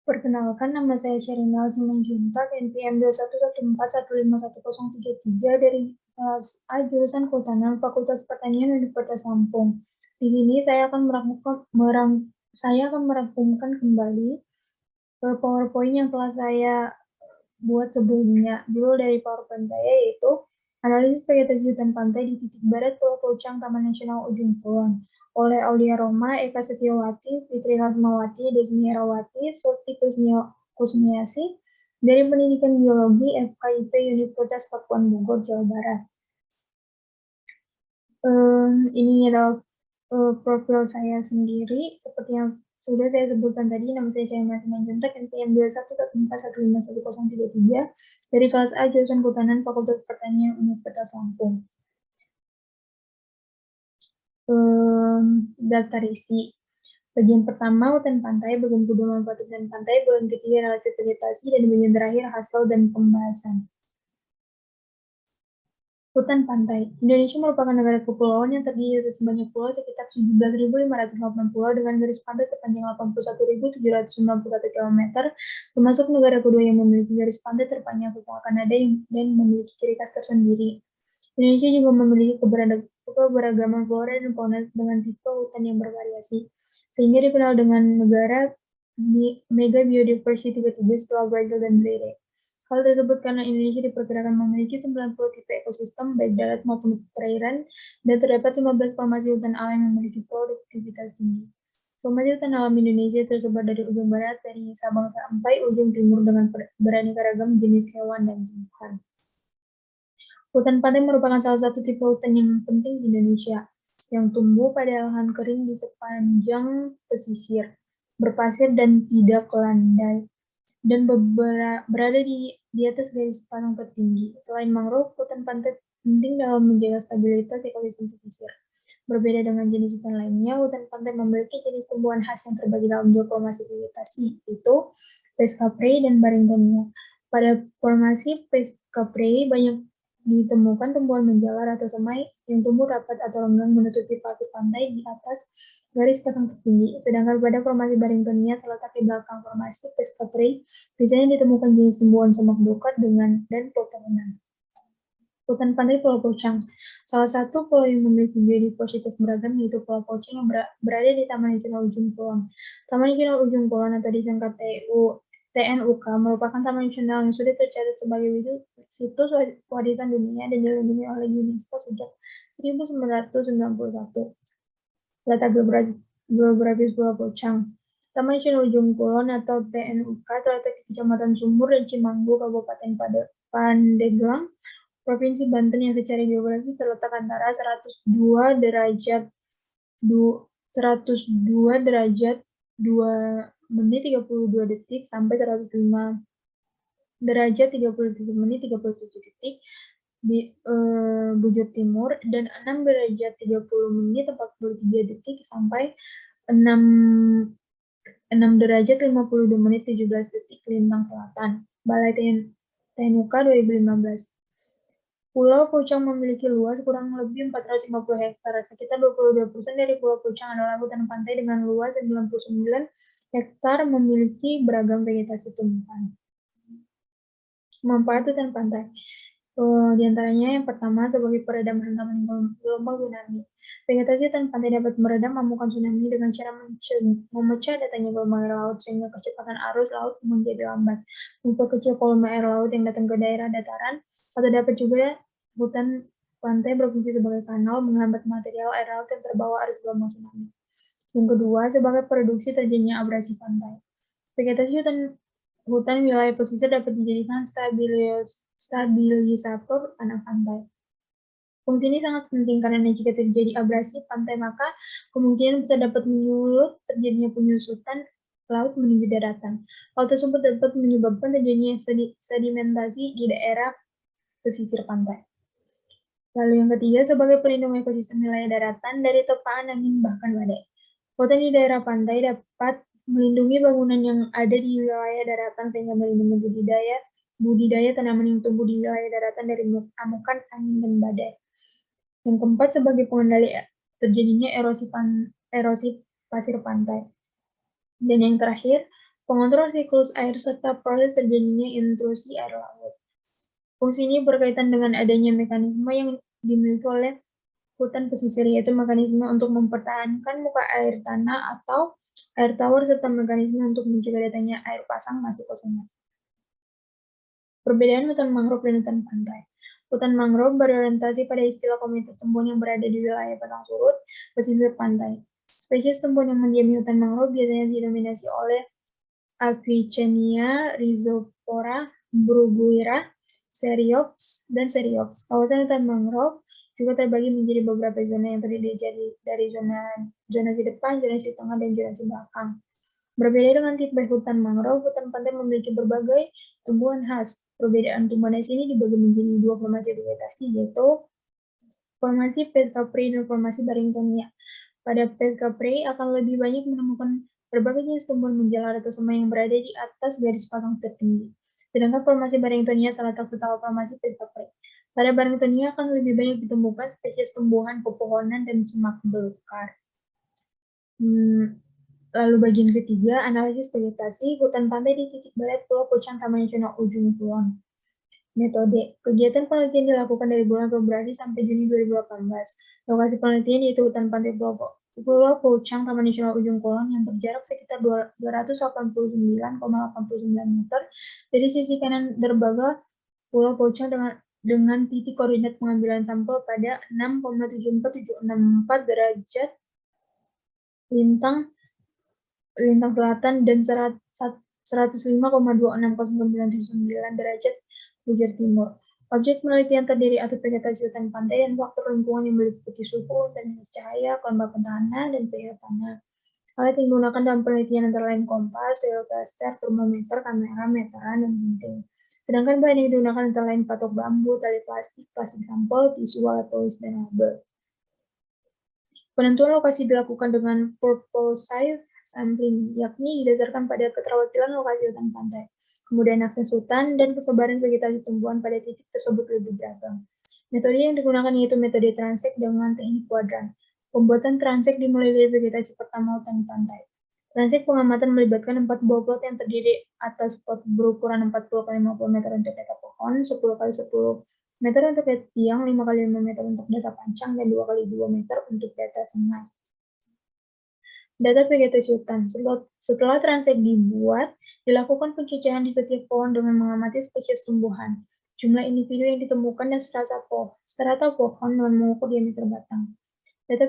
Perkenalkan, nama saya Sherina Simanjuntak, NPM 21141511033 dari kelas A jurusan Kehutanan Fakultas Pertanian Universitas Lampung. Di sini saya akan merangkumkan kembali PowerPoint yang telah saya buat sebelumnya. Judul dari PowerPoint saya yaitu Analisis Vegetasi Hutan Pantai di Titik Barat Pulau Pocang Taman Nasional Ujung Kulon oleh Aulia Roma, Eka Setiawati, Fitri Hasmawati, Desmi Herawati, Surti Kusmiasi dari Pendidikan Biologi FKIP Universitas Pakuan Bogor, Jawa Barat. Ini adalah profil saya sendiri, seperti yang sudah saya sebutkan tadi. Nama saya Sherina Simanjuntak, NPM 21141511033 dari kelas A jurusan Kehutanan Fakultas Pertanian Universitas Lampung. Daftar isi. Bagian pertama, hutan pantai, bagian kedua, manfaat hutan pantai, bagian ketiga, analisis vegetasi, dan bagian terakhir, hasil dan pembahasan. Hutan pantai. Indonesia merupakan negara kepulauan yang terdiri dari sebanyak pulau sekitar 17.580 pulau dengan garis pantai sepanjang 81.791 km, termasuk negara kedua yang memiliki garis pantai terpanjang setelah Kanada dan memiliki ciri khas tersendiri. Indonesia juga memiliki keberagaman flora dan fauna dengan tipe hutan yang bervariasi, sehingga dikenal dengan negara mega biodiversity ketiga setelah Brazil dan Brunei. Hal tersebut karena Indonesia diperkirakan memiliki 90 tipe ekosistem, baik darat maupun perairan, dan terdapat 15 formasi hutan alam yang memiliki produktivitas tinggi. Formasi hutan alam Indonesia tersebar dari ujung barat, dari Sabang sampai ujung timur dengan beraneka ragam jenis hewan dan tumbuhan. Hutan pantai merupakan salah satu tipe hutan yang penting di Indonesia, yang tumbuh pada lahan kering di sepanjang pesisir, berpasir dan tidak landai, dan berada di atas garis pantai tertinggi. Selain mangrove, hutan pantai penting dalam menjaga stabilitas ekosistem pesisir. Berbeda dengan jenis hutan lainnya, hutan pantai memiliki jenis tumbuhan khas yang terbagi dalam dua formasi vegetasi, yaitu Pesca prei dan Barringtonia. Pada formasi Pesca prei banyak ditemukan tumbuhan menjalar atau semai yang tumbuh rapat atau renggang menutupi pasir pantai di atas garis pasang tertinggi. Sedangkan pada formasi Barringtonia terletak di belakang formasi Pesca prei, biasanya ditemukan jenis tumbuhan semak belukar dan pepohonan. Hutan pantai Pulau Pocang. Salah satu pulau yang memiliki biodiversitas beragam yaitu Pulau Pocang yang berada di Taman Nasional Ujung Kulon. Taman Nasional Ujung Kulon atau disingkat TNUK merupakan taman nasional yang sudah tercatat sebagai situs warisan dunia dan dilindungi oleh UNESCO sejak 1991. Letak geografis Pulau Pocang. Taman Nasional Ujung Kulon atau TNUK terletak di Kecamatan Sumur dan Cimanggu, Kabupaten Pandeglang, Provinsi Banten yang secara geografis terletak antara 102 derajat 2 menit 32 detik sampai 105 derajat 37 menit 37 detik di bujur timur dan 6 derajat 30 menit 43 detik sampai 6 derajat 52 menit 17 detik lintang selatan. Balai TNUK 2015. Pulau Pocang memiliki luas kurang lebih 450 hektar. Sekitar 22% dari Pulau Pocang adalah hutan pantai dengan luas 99 hektar memiliki beragam vegetasi tumbuhan. Manfaat hutan pantai. Di antaranya yang pertama sebagai peredam rentan gelombang tsunami. Vegetasi hutan pantai dapat meredam amukan tsunami dengan cara memecah datangnya gelombang air laut sehingga kecepatan arus laut menjadi lambat, memperkecil volume air laut yang datang ke daerah dataran, atau dapat juga hutan pantai berfungsi sebagai kanal menghambat material air laut yang terbawa arus gelombang tsunami. Yang kedua, sebagai produksi terjadinya abrasi pantai. Vegetasi hutan wilayah pesisir dapat dijadikan stabilisator anak pantai. Fungsi ini sangat penting karena jika terjadi abrasi pantai, maka kemungkinan bisa dapat menyulut terjadinya penyusutan laut menuju daratan. Hal tersebut dapat menyebabkan terjadinya sedimentasi di daerah pesisir pantai. Lalu yang ketiga, sebagai pelindung ekosistem wilayah daratan dari terpaan angin bahkan badai. Hutan di daerah pantai dapat melindungi bangunan yang ada di wilayah daratan sehingga melindungi budidaya tanaman yang tumbuh di wilayah daratan dari amukan angin dan badai. Yang keempat, sebagai pengendali terjadinya erosi pasir pantai. Dan yang terakhir, pengontrol siklus air serta proses terjadinya intrusi air laut. Fungsi ini berkaitan dengan adanya mekanisme yang dimiliki oleh hutan pesisir, yaitu mekanisme untuk mempertahankan muka air tanah atau air tawar, serta mekanisme untuk mencegah datangnya air pasang masuk ke sungai. Perbedaan hutan mangrove dan hutan pantai. Hutan mangrove berorientasi pada istilah komunitas tumbuhan yang berada di wilayah pasang surut, pesisir pantai. Spesies tumbuhan yang mendiami hutan mangrove biasanya didominasi oleh Avicennia, Rhizopora, Bruguiera, Seriops, dan Seriops. Kawasan hutan mangrove juga terbagi menjadi beberapa zona yang terdiri dari zonasi depan, zonasi tengah, dan zonasi belakang. Berbeda dengan tipe hutan mangrove, hutan pantai memiliki berbagai tumbuhan khas. Perbedaan tumbuhan khas ini dibagi menjadi dua formasi vegetasi, yaitu formasi Pescapre dan formasi Barringtonia. Pada Pescapre akan lebih banyak menemukan berbagai jenis tumbuhan menjalar atau semai yang berada di atas garis pasang tertinggi. Sedangkan formasi Barringtonia terletak setelah formasi Pescapre. Pada Barringtonia akan lebih banyak ditemukan spesies tumbuhan, pepohonan, dan semak belukar. Lalu bagian ketiga, analisis vegetasi hutan pantai di titik barat Pulau Pucang Taman Nasional Ujung Kulon. Metode, kegiatan penelitian dilakukan dari bulan Februari sampai Juni 2018. Lokasi penelitian yaitu hutan pantai Pulau Pucang Taman Nasional Ujung Kulon yang berjarak sekitar 289,89 meter dari sisi kanan derbaga Pulau Pucang dengan titik koordinat pengambilan sampel pada 6,74764 derajat lintang selatan dan 105,260979 derajat bujur timur. Objek penelitian terdiri atas vegetasi hutan pantai dan faktor lingkungan yang meliputi suhu, intensitas cahaya, kelembapan tanah, dan pH tanah. Alat yang digunakan dalam penelitian antara lain kompas, soil tester, termometer, kamera, meteran, dan gunting. Sedangkan bahan yang digunakan antara lain patok bambu, tali plastik sampel, tisu, alat tulis, dan label. Penentuan lokasi dilakukan dengan purposive sampling, yakni didasarkan pada keterwakilan lokasi hutan pantai, kemudian akses hutan, dan persebaran vegetasi tumbuhan pada titik tersebut lebih beragam. Metode yang digunakan yaitu metode transek dengan teknik kuadran. Pembuatan transek dimulai dari vegetasi pertama hutan pantai. Transek pengamatan melibatkan 4 buah plot yang terdiri atas plot berukuran 40 x 50 meter untuk data pohon, 10 x 10 meter untuk data tiang, 5 x 5 meter untuk data pancang, dan 2 x 2 meter untuk data semai. Data vegetasi hutan. Setelah transek dibuat, dilakukan pencucian di setiap pohon dengan mengamati spesies tumbuhan, jumlah individu yang ditemukan, dan strata pohon dengan mengukur diameter batang. Data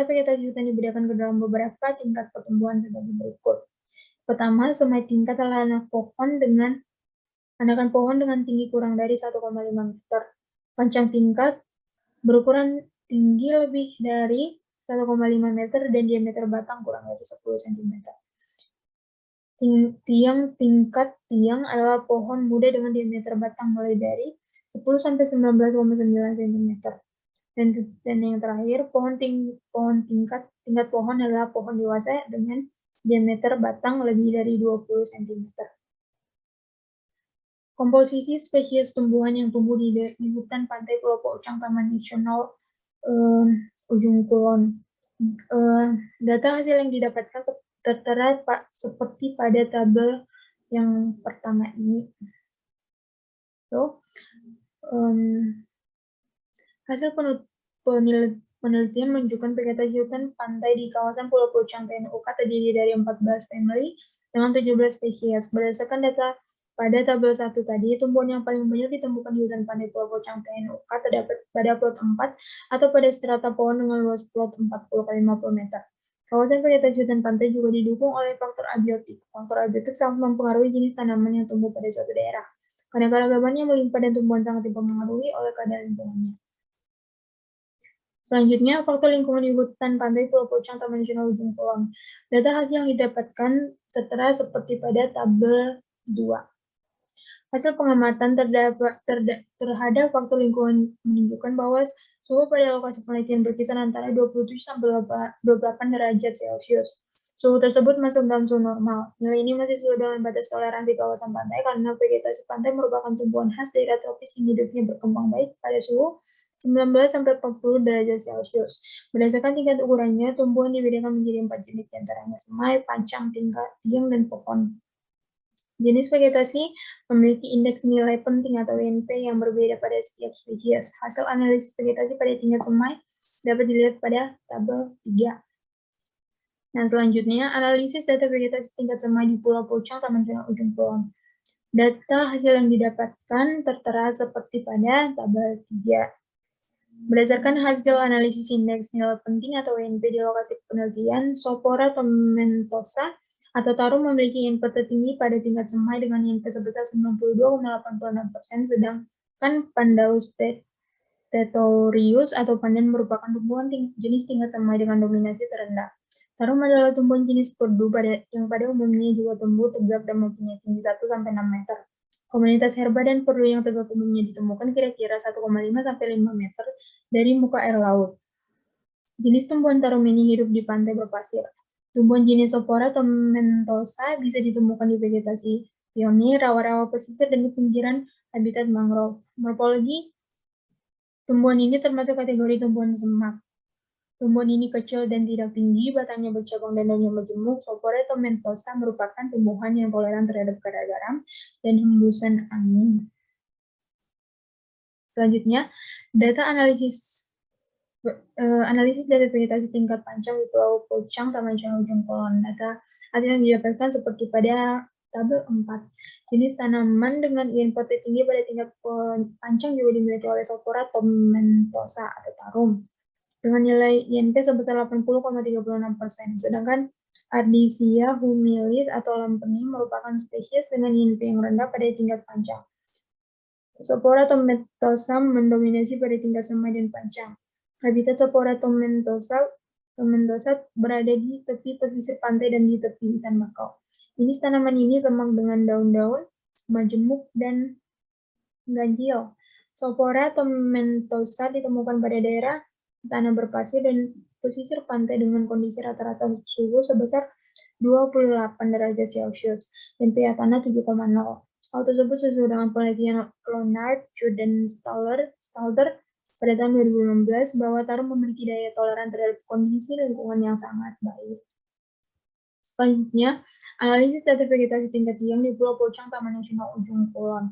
vegetasi hutan dibedakan ke dalam beberapa tingkat pertumbuhan sebagai berikut. Pertama, semai tingkat adalah anakan pohon dengan tinggi kurang dari 1,5 meter. Pancang tingkat berukuran tinggi lebih dari 1,5 meter dan diameter batang kurang dari 10 cm. Tingkat tiang adalah pohon muda dengan diameter batang mulai dari 10 sampai 19,9 cm. Dan yang terakhir, tingkat pohon adalah pohon dewasa dengan diameter batang lebih dari 20 cm. Komposisi spesies tumbuhan yang tumbuh di hutan pantai Pulau Pucang Taman Nasional Ujung Kulon. Data hasil yang didapatkan tertera seperti pada tabel yang pertama ini. Hasil penelitian menunjukkan vegetasi hutan pantai di kawasan Pulau Pucang TNUK terdiri dari 14 family dengan 17 spesies. Berdasarkan data pada tabel 1 tadi, tumbuhan yang paling banyak ditemukan di hutan pantai Pulau Pucang TNUK terdapat pada plot 4 atau pada strata pohon dengan luas plot 40 x 50 meter. Kawasan vegetasi hutan pantai juga didukung oleh faktor abiotik. Faktor abiotik sangat mempengaruhi jenis tanaman yang tumbuh pada suatu daerah. Karena keragamannya melimpah dan tumbuhan sangat dipengaruhi oleh keadaan lingkungannya. Selanjutnya, faktor lingkungan di hutan pantai Pulau Pucang Taman Nasional Ujung Kulon. Data hasil yang didapatkan tertera seperti pada tabel 2. Hasil pengamatan terhadap faktor lingkungan menunjukkan bahwa suhu pada lokasi penelitian berkisar antara 27 sampai 28 derajat Celcius. Suhu tersebut masuk dalam suhu normal. Nilai ini masih sudah dalam batas toleransi kawasan pantai karena vegetasi pantai merupakan tumbuhan khas daerah tropis yang hidupnya berkembang baik pada suhu 19-40 derajat Celcius. Berdasarkan tingkat ukurannya, tumbuhan dibedakan menjadi 4 jenis, diantaranya semai, pancang, tiang, dan pohon. Jenis vegetasi memiliki indeks nilai penting atau INP yang berbeda pada setiap spesies. Hasil analisis vegetasi pada tingkat semai dapat dilihat pada tabel 3. Nah, selanjutnya, analisis data vegetasi tingkat semai di Pulau Pocong, Taman Nasional Ujung Kulon. Data hasil yang didapatkan tertera seperti pada tabel 3. Berdasarkan hasil analisis indeks nilai penting atau INP di lokasi penelitian, Sophora tomentosa atau tarum memiliki INP tertinggi pada tingkat semai dengan INP sebesar 92,86%, sedangkan Pandanus tetorius atau pandan merupakan tumbuhan jenis tingkat semai dengan dominasi terendah. Tarum adalah tumbuhan jenis perdu yang pada umumnya juga tumbuh tegak dan mempunyai tinggi 1-6 meter. Komunitas herba dan perdu yang tegak umumnya ditemukan kira-kira 1,5-5 meter dari muka air laut. Jenis tumbuhan tarum ini hidup di pantai berpasir. Tumbuhan jenis Sophora tomentosa bisa ditemukan di vegetasi pionir, rawa-rawa pesisir, dan di pinggiran habitat mangrove. Morfologi tumbuhan ini termasuk kategori tumbuhan semak. Tumbuhan ini kecil dan tidak tinggi, batangnya bercabang dan daunnya majemuk. Sophora tomentosa merupakan tumbuhan yang toleran terhadap kadar garam dan hembusan angin. Selanjutnya, analisis data vegetasi tingkat panjang di Pulau Pocong, Taman Nasional Ujung Kulon. Data hasil yang didapatkan seperti pada tabel 4. Jenis tanaman dengan INP tinggi pada tingkat panjang juga dimiliki oleh Sophora tomentosa atau tarum, dengan nilai INP sebesar 80,36%. Sedangkan Ardisia humilis atau lampening merupakan spesies dengan INP yang rendah pada tingkat panjang. Sophora tomentosa mendominasi pada tingkat semai dan panjang. Habitat Sophora tomentosa berada di tepi pesisir pantai dan di tepi hutan bakau. Jenis tanaman ini semak dengan daun-daun majemuk dan ganjil. Sophora tomentosa ditemukan pada daerah tanah berpasir dan pesisir pantai dengan kondisi rata-rata suhu sebesar 28 derajat Celcius dan pH tanah 7,0. Hal tersebut sesuai dengan penelitian Leonard Jordan Stalder pada tahun 2016 bahwa tarum memiliki daya toleran terhadap kondisi lingkungan yang sangat baik. Selanjutnya, analisis data vegetasi tingkat tiang di Pulau Pocong, Taman Nasional Ujung Kulon.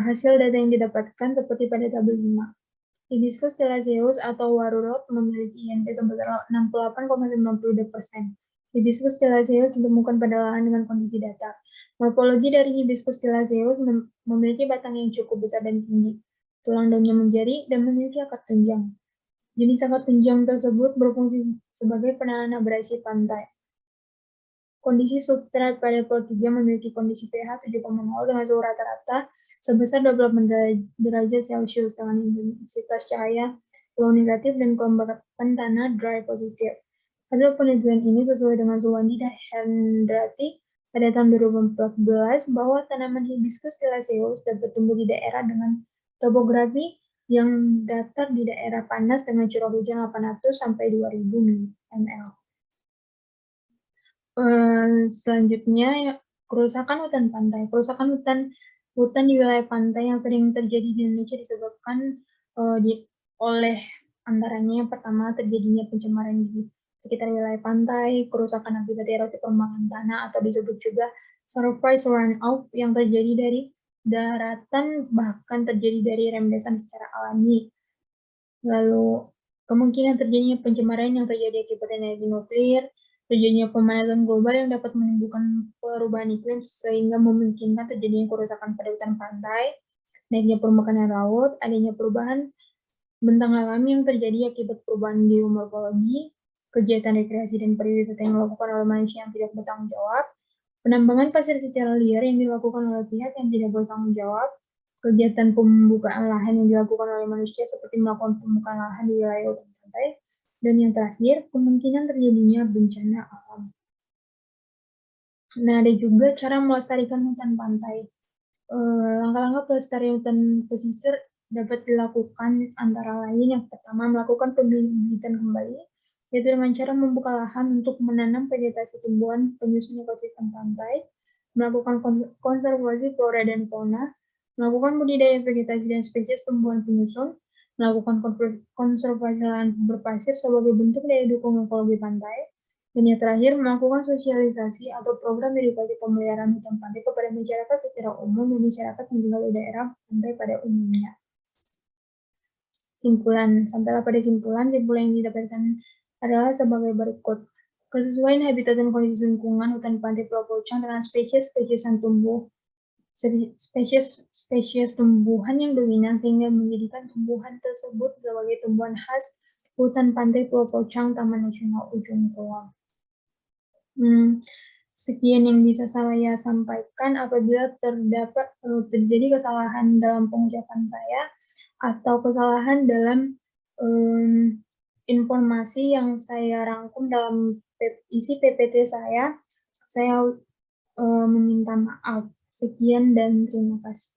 Hasil data yang didapatkan seperti pada tabel 5. Hibiscus thalassius atau warurot memiliki INP sebesar 68,92%. Hibiscus thalassius ditemukan pada lahan dengan kondisi datar. Morfologi dari Hibiscus thalassius memiliki batang yang cukup besar dan tinggi. Tulang daunnya menjadi dan memiliki akar tunjang. Jenis akar tunjang tersebut berfungsi sebagai penahan abrasi pantai. Kondisi substrat pada Pulau 3 memiliki kondisi pH 7,0 dengan suhu rata-rata sebesar 28 derajat Celcius dengan intensitas cahaya low negatif dan kelembapan tanah dry positif. Hasil penelitian ini sesuai dengan Suwandi Hendrati pada tahun 2014 bahwa tanaman Hibiscus thalassius dapat tumbuh di daerah dengan topografi yang datar di daerah panas dengan curah hujan 800 sampai 2000 ml. Selanjutnya, ya, kerusakan hutan pantai. Kerusakan hutan di wilayah pantai yang sering terjadi di Indonesia disebabkan oleh antaranya yang pertama terjadinya pencemaran di sekitar wilayah pantai, kerusakan akibat erosi permukaan tanah atau disebut juga surface runoff yang terjadi dari daratan bahkan terjadi dari rembesan secara alami. Lalu kemungkinan terjadinya pencemaran yang terjadi akibat energi nuklir, terjadinya pemanasan global yang dapat menimbulkan perubahan iklim sehingga memungkinkan terjadinya kerusakan pada hutan pantai, naiknya permukaan air laut, adanya perubahan bentang alami yang terjadi akibat perubahan geomorfologi, kegiatan rekreasi dan pariwisata yang dilakukan oleh manusia yang tidak bertanggung jawab, penambangan pasir secara liar yang dilakukan oleh pihak yang tidak bertanggung jawab, kegiatan pembukaan lahan yang dilakukan oleh manusia seperti melakukan pembukaan lahan di wilayah hutan pantai, dan yang terakhir, kemungkinan terjadinya bencana alam. Nah, ada juga cara melestarikan hutan pantai. Langkah-langkah pelestarian hutan pesisir dapat dilakukan antara lain yang pertama melakukan pembibitan kembali, yaitu dengan cara membuka lahan untuk menanam vegetasi tumbuhan penyusun ekosistem pantai, melakukan konservasi flora dan fauna, melakukan budidaya vegetasi dan spesies tumbuhan penyusun, melakukan konservasi lahan berpasir sebagai bentuk daya dukung ekologi pantai, dan yang terakhir, melakukan sosialisasi atau program edukasi pemeliharaan hutan pantai kepada masyarakat secara umum dan masyarakat yang tinggal di daerah pantai pada umumnya. Simpulan, sampailah pada simpulan yang didapatkan adalah sebagai berikut. Kesesuaian habitat dan kondisi lingkungan hutan pantai Pulau Pocong dengan spesies-spesies tumbuhan yang dominan sehingga menjadikan tumbuhan tersebut sebagai tumbuhan khas hutan pantai Pulau Pocong Taman Nasional Ujung Kulon. Sekian yang bisa saya sampaikan. Apabila terjadi kesalahan dalam pengucapan saya atau kesalahan dalam informasi yang saya rangkum dalam isi PPT saya meminta maaf. Sekian dan terima kasih.